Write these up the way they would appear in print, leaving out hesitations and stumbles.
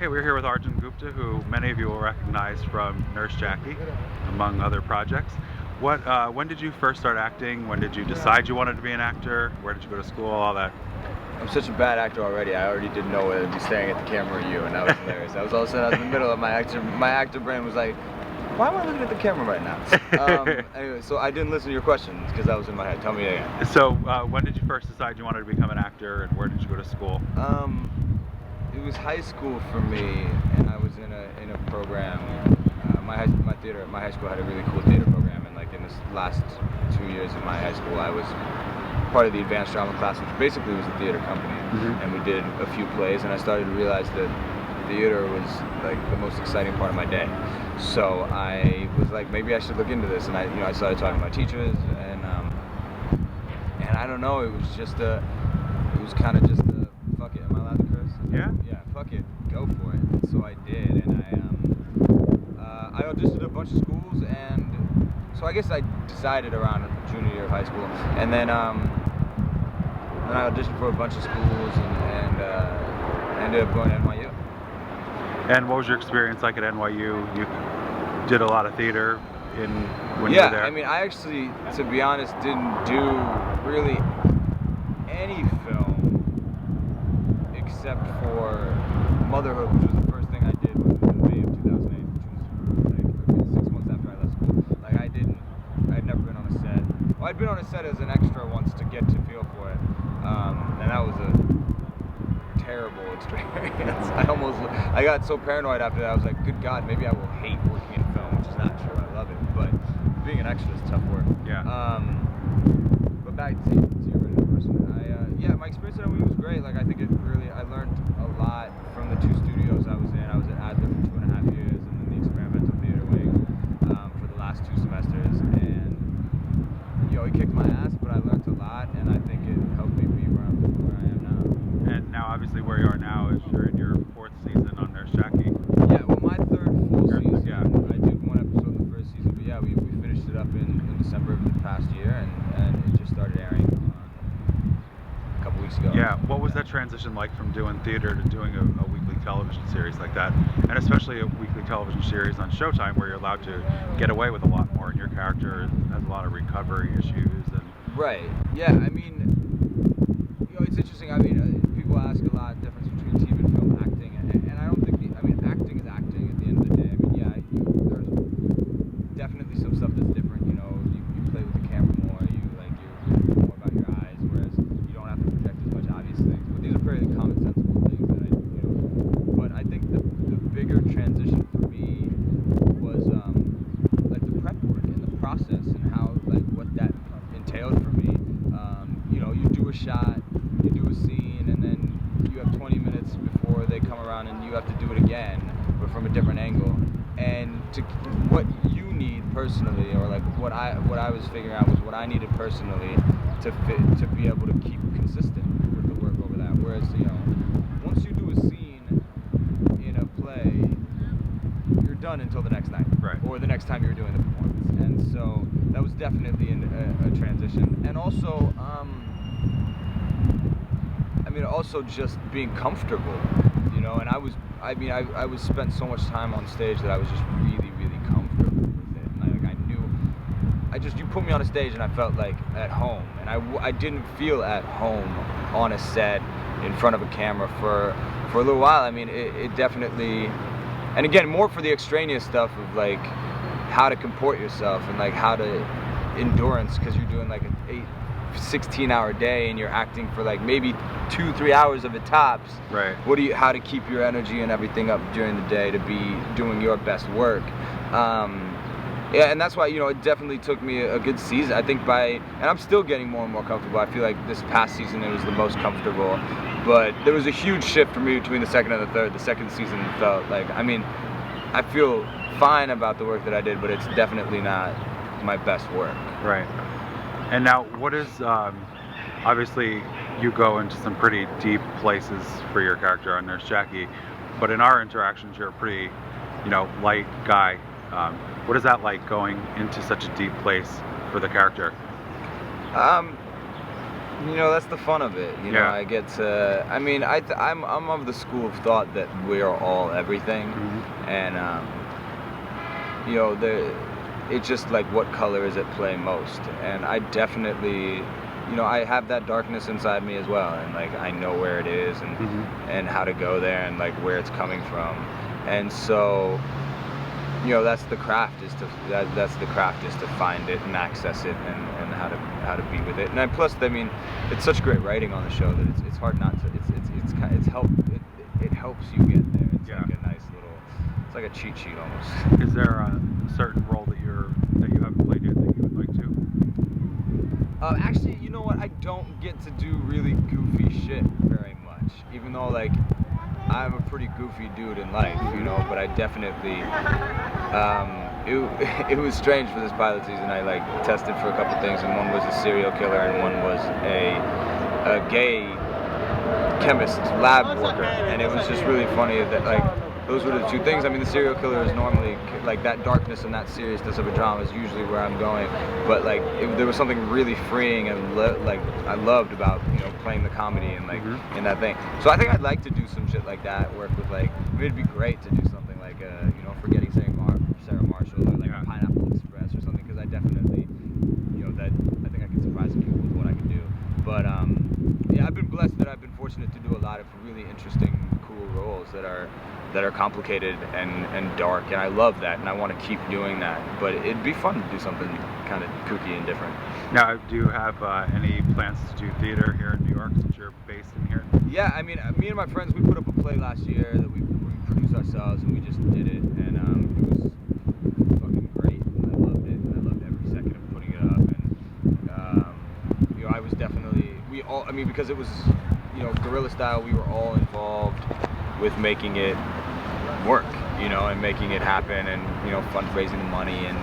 Okay, we're here with Arjun Gupta, who many of you will recognize from Nurse Jackie, among other projects. When did you first start acting? When did you decide you wanted to be an actor? Where did you go to school? All that. I'm such a bad actor already. I already didn't know whether to be staring at the camera or you, and that was hilarious. I was all of a sudden, I was in the middle of my actor brain was like, why am I looking at the camera right now? Anyway, so I didn't listen to your questions because that was in my head. Tell me again. So, when did you first decide you wanted to become an actor, and where did you go to school? It was high school for me, and I was in a program. My high school had a really cool theater program, and like in this last 2 years of my high school, I was part of the advanced drama class, which basically was a theater company, and we did a few plays, and I started to realize that theater was like the most exciting part of my day. So I was like, maybe I should look into this, and I started talking to my teachers, and I don't know, it was kind of just a fuck it. Am I allowed to curse? Yeah. Yeah, fuck it, go for it. So I did, and I auditioned a bunch of schools, and so I guess I decided around junior year of high school, and then I auditioned for a bunch of schools, and ended up going to NYU. And what was your experience like at NYU? You did a lot of theater when you were there. I mean, I actually, to be honest, didn't do really any film except for Motherhood, which was the first thing I did in May of 2008, which was like 6 months after I left school. Like I'd never been on a set. Well, I'd been on a set as an extra once to get to feel for it, and that was a terrible experience. I got so paranoid after that. I was like, good God, maybe I will hate working in film, which is not true. I love it, but being an extra is tough work. Yeah. But back to your original question. My experience at NYU was great. Like I think I learned a lot from the 2 studios I was in. I was at Adler for 2.5 years, and then the experimental theater wing for the last 2 semesters. And it kicked my ass, but I learned a lot, and I think it helped me be where I am now. And now, obviously, where you are now is you're in your 4th season on Nurse Jackie. Yeah, well, my 3rd full season. Yeah. I did 1 episode in the 1st season, but yeah, we finished it up in December of the past year, and it just started airing a couple weeks ago. Yeah, what was that transition like from doing theater to doing a weekly television series like that? And especially a weekly television series on Showtime where you're allowed to get away with a lot more, and your character has a lot of recovery issues. Right, yeah, I mean, it's interesting. I mean, people ask a lot the difference between TV and film acting, and I don't think, acting is acting at the end of the day. I mean, yeah, there's definitely some stuff that's different, you play with the camera more, you're more about your eyes, whereas you don't have to project as much obvious things, but these are fairly commonsensical things that but I think the bigger transition for me was, like the prep work and the process and how, what that entailed for me. You do a shot, you do a scene, and then you have 20 minutes before they come around and you have to do it again, but from a different angle. And what you need personally, or like what I was figuring out was what I needed personally to be able to keep consistent with the work over that. Whereas, once you do a scene in a play, you're done until the next night, Right. Or the next time you're doing the performance. And so that was definitely a transition. And also, also just being comfortable, and I was spent so much time on stage that I was just really, really comfortable with it. And I knew, you put me on a stage and I felt like at home, and I didn't feel at home on a set in front of a camera for a little while. I mean, it definitely, and again, more for the extraneous stuff of like how to comport yourself and like how to endurance, because you're doing like an 16-hour day and you're acting for like maybe 2-3 hours of it tops. Right. How to keep your energy and everything up during the day to be doing your best work. And that's why, it definitely took me a good season. I think and I'm still getting more and more comfortable. I feel like this past season it was the most comfortable, but there was a huge shift for me between the 2nd and the 3rd. The 2nd season felt like, I feel fine about the work that I did, but it's definitely not my best work. Right. And now, what is, obviously, you go into some pretty deep places for your character on Nurse Jackie, but in our interactions, you're a pretty, light guy. What is that like, going into such a deep place for the character? You know, that's the fun of it. You know, Yeah. I get to. I mean, I'm of the school of thought that we are all everything, and you know, it's just like what color is at play most, and I definitely, you know, I have that darkness inside me as well, and like I know where it is, and how to go there, and like where it's coming from, and so, you know, that's the craft is to find it and access it, and how to be with it. And plus, I mean, it's such great writing on the show that it's hard not to. It helps you get there. It's like a nice little. It's like a cheat sheet almost. Is there a certain role that you haven't played yet that you would like to? Actually, you know what? I don't get to do really goofy shit very much, even though like I'm a pretty goofy dude in life, you know. But I definitely. It was strange for this pilot season. I like tested for a couple things, and one was a serial killer, and one was a gay chemist lab worker, and it was just really funny that like those were the two things. I mean, the serial killer is normally like that darkness and that seriousness of a drama is usually where I'm going, but like there was something really freeing and like I loved about, you know, playing the comedy and like in that thing. So I think I'd like to do some shit like that. Work with like, I mean, it'd be great to do something like you know, Forgetting Sarah Marshall, or like Pineapple Express or something, because I definitely, you know, that I think I can surprise people with what I can do. But yeah, I've been blessed that I've been fortunate to do a lot of really interesting, cool roles that are complicated and dark, and I love that, and I want to keep doing that. But it'd be fun to do something kind of kooky and different. Now, do you have any plans to do theater here in New York since you're based in here? Yeah, I mean, me and my friends, we put up a play last year that we produced ourselves, and we just did it, and it was fucking great, and I loved it, and I loved every second of putting it up, and you know, I was definitely, I mean, because it was, you know, guerrilla style, we were all involved with making it work, you know, and making it happen, and, you know, fundraising the money and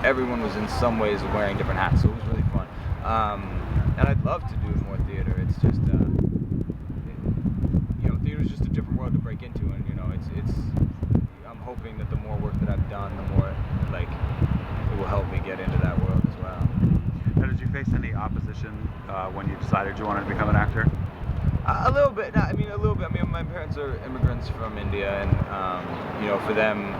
everyone was in some ways wearing different hats, so it was really fun. And I'd love to do more theater. It's just, you know, theater's just a different world to break into, and, you know, I'm hoping that the more work that I've done, the more, like, it will help me get into that world as well. Now, did you face any opposition when you decided you wanted to become an actor? A little bit. I mean, a little bit. I mean, my parents are immigrants from India, and you know, for them,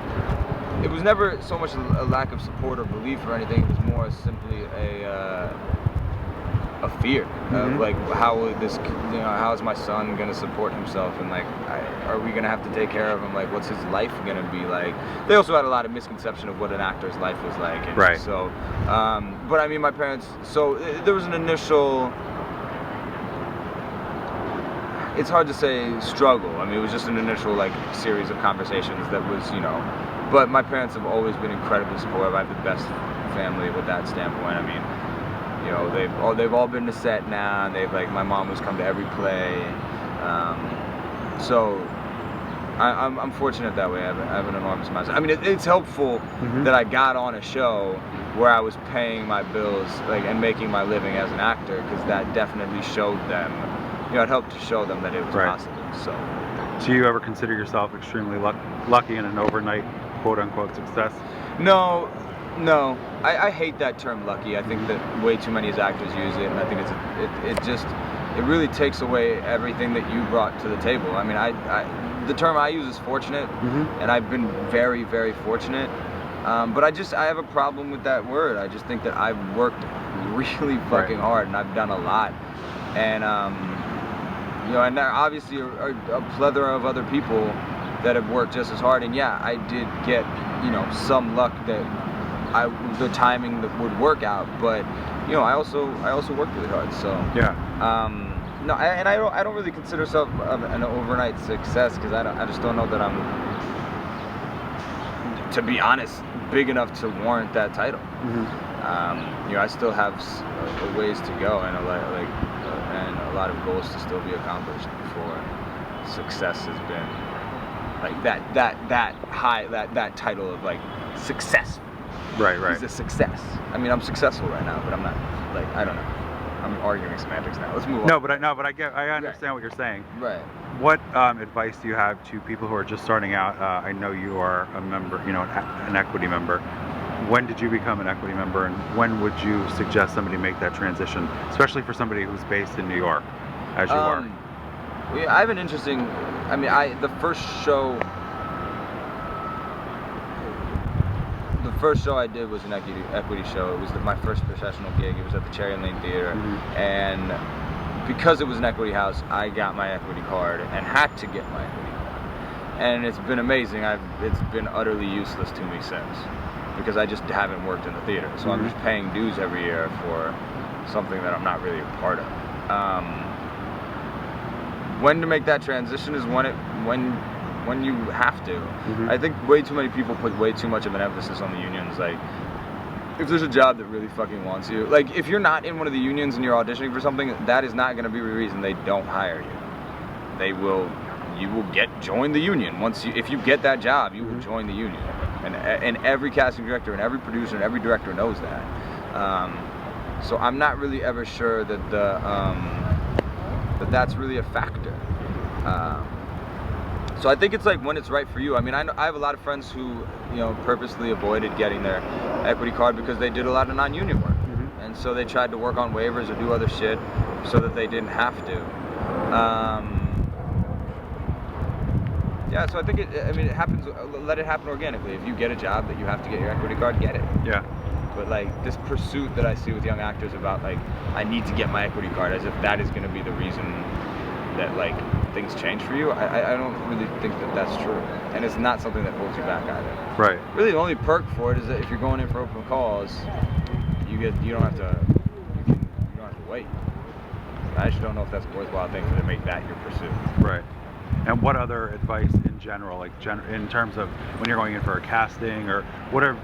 it was never so much a lack of support or belief or anything. It was more simply a fear of like, how is my son gonna support himself, and like, are we gonna have to take care of him? Like, what's his life gonna be like? They also had a lot of misconception of what an actor's life was like. And right. So, but I mean, my parents. So there was an initial. It's hard to say struggle. I mean, it was just an initial like series of conversations that was, you know, but my parents have always been incredibly supportive. I have the best family with that standpoint. I mean, you know, they've all been to set now, and they've like, my mom has come to every play. So I'm fortunate that way. I have an enormous amount. I mean, it's helpful that I got on a show where I was paying my bills, like, and making my living as an actor, because that definitely showed them. You know, it helped to show them that it was possible. So, do you ever consider yourself extremely lucky in an overnight quote-unquote success? No. I hate that term lucky. I think that way too many actors use it, and I think it really takes away everything that you brought to the table. I mean, the term I use is fortunate, and I've been very, very fortunate. But I have a problem with that word. I just think that I've worked really fucking hard, and I've done a lot, and you know, and there obviously are a plethora of other people that have worked just as hard. And yeah, I did get, you know, some luck that the timing that would work out. But you know, I also worked really hard. So yeah. No, I don't really consider myself an overnight success, because I just don't know that I'm, to be honest, big enough to warrant that title. You know, I still have a ways to go, and a lot of goals to still be accomplished before success has been like that title of like success. Right. It's a success. I mean, I'm successful right now, but I'm not, like, I don't know. I'm arguing semantics now. Let's move on. No, but I understand what you're saying. Right. What advice do you have to people who are just starting out? I know you are a member, you know, an equity member. when did you become an equity member, and when would you suggest somebody make that transition, especially for somebody who's based in New York, as you are? I have an interesting. I mean, the first show I did was an equity show. It was my first professional gig. It was at the Cherry Lane Theater, and because it was an equity house, I got my equity card and had to get my equity card. And it's been amazing. It's been utterly useless to me since, because I just haven't worked in the theater. So I'm just paying dues every year for something that I'm not really a part of. When to make that transition is when you have to. I think way too many people put way too much of an emphasis on the unions. Like, if there's a job that really fucking wants you, like if you're not in one of the unions and you're auditioning for something, that is not going to be the reason they don't hire you. You will join the union. If you get that job, you will join the union. And every casting director and every producer and every director knows that. So I'm not really ever sure that that's really a factor. So I think it's like when it's right for you. I mean, I have a lot of friends who, purposely avoided getting their equity card because they did a lot of non-union work. And so they tried to work on waivers or do other shit so that they didn't have to. Yeah, so I think it happens, let it happen organically. If you get a job that you have to get your equity card, get it. Yeah. But like this pursuit that I see with young actors about like, I need to get my equity card, as if that is going to be the reason that like things change for you, I don't really think that that's true. And it's not something that holds you back either. Right. Really the only perk for it is that if you're going in for open calls, you don't have to wait. I just don't know if that's a worthwhile thing to make that your pursuit. Right. And what other advice in general, like in terms of when you're going in for a casting, or what are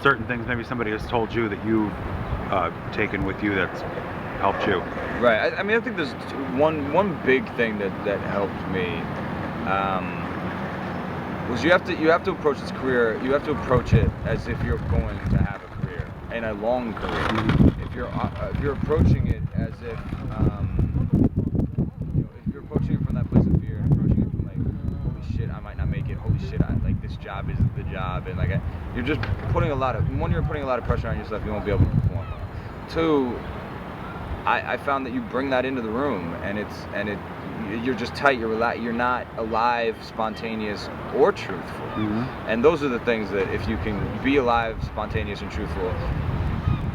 certain things maybe somebody has told you that you've taken with you that's helped you? Right. I mean, I think there's one big thing that helped me was you have to approach this career. You have to approach it as if you're going to have a career and a long career. If you're approaching it as if if you're approaching it from that place of fear, and approaching it from like, holy shit, I might not make it. Holy shit, this job isn't the job, and like you're just putting you're putting a lot of pressure on yourself. You won't be able to perform well. Two, I found that you bring that into the room, and you're just tight. You're not alive, spontaneous, or truthful. And those are the things that if you can be alive, spontaneous, and truthful,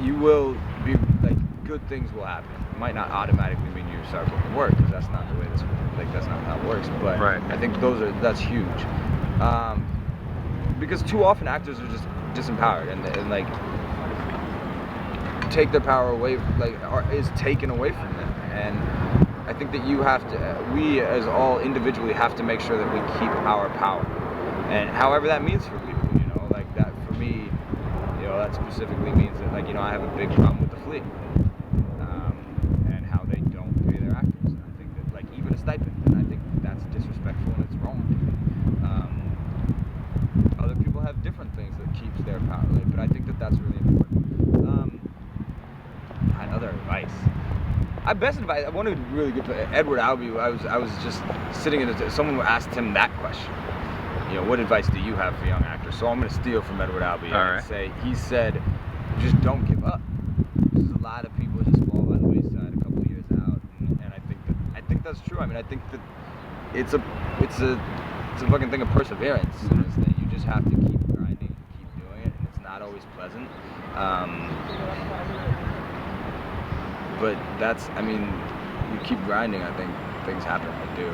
you will be like good things will happen. It might not automatically mean you start booking work, because that's not the way that's not how it works. But right. I think that's huge. Because too often actors are just disempowered and like take their power away, is taken away from them. And I think that we as all individually have to make sure that we keep our power, and however that means for people, like that for me, that specifically means that I have a big problem with the Fleet, and how they don't pay their actors. And I think that even a stipend, and I think that's disrespectful and it's wrong. Other people have different things that keeps their power, but I think that that's really important. Other advice. Best advice. I wanted really good. Edward Albee. I was just sitting in. Someone asked him that question. What advice do you have for young actors? So I'm going to steal from Edward Albee and say he said, just don't give up. There's a lot of people just fall by the wayside a couple of years out, and I think that's true. I mean, I think that it's a fucking thing of perseverance in this thing. You just have to keep grinding, keep doing it, and it's not always pleasant. But you keep grinding, I think things happen. They do.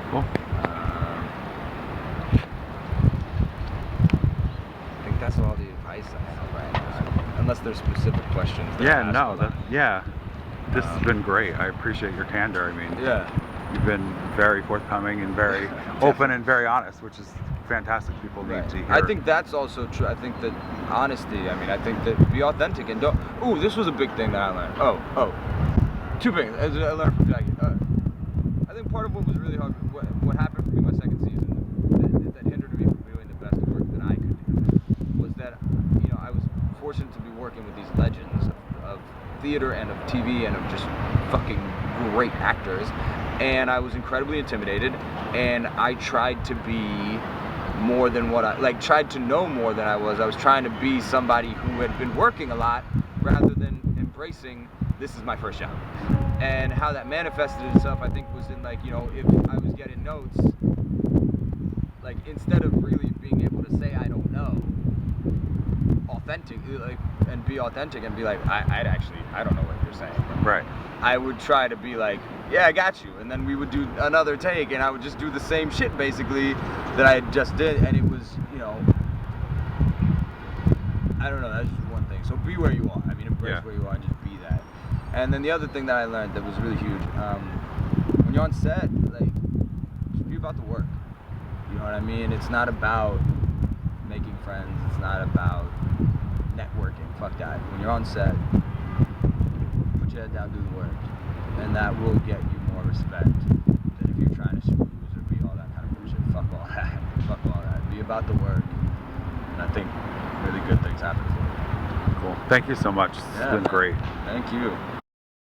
Cool. I think that's all the advice I have right now. Unless there's specific questions. This has been great. I appreciate your candor. I mean, you've been very forthcoming and very open and very honest, which is fantastic. People need to hear. I think that's also true. I think that honesty, I think that be authentic and don't. Ooh, this was a big thing that I learned. Two things I learned from Jackie. I think part of what was really hard, what happened for me my second season, that hindered me from doing the best work that I could do, was that I was fortunate to be working with these legends of theater and of TV and of just fucking great actors, and I was incredibly intimidated, and I tried to be more than what I tried to know more than I was. I was trying to be somebody who had been working a lot rather than embracing this is my first job. And how that manifested itself, I think, was in like, you know, if I was getting notes, like instead of really being able to say I don't know, and be authentic and be like, I don't know what you're saying. Right. I would try to be like, yeah, I got you, and then we would do another take, and I would just do the same shit basically that I just did, and it was, you know, I don't know, that's just one thing. So be where you are. I mean, embrace where you are and just be that. And then the other thing that I learned that was really huge, when you're on set, like, just be about the work. You know what I mean? It's not about making friends. It's not about networking. Fuck that. When you're on set, put your head down, do the work, and that will get you more respect than if you're trying to schmooze or be all that kind of bullshit. Fuck all that. Fuck all that. Be about the work, and I think really good things happen for you. Cool. Thank you so much. It's been great. Thank you.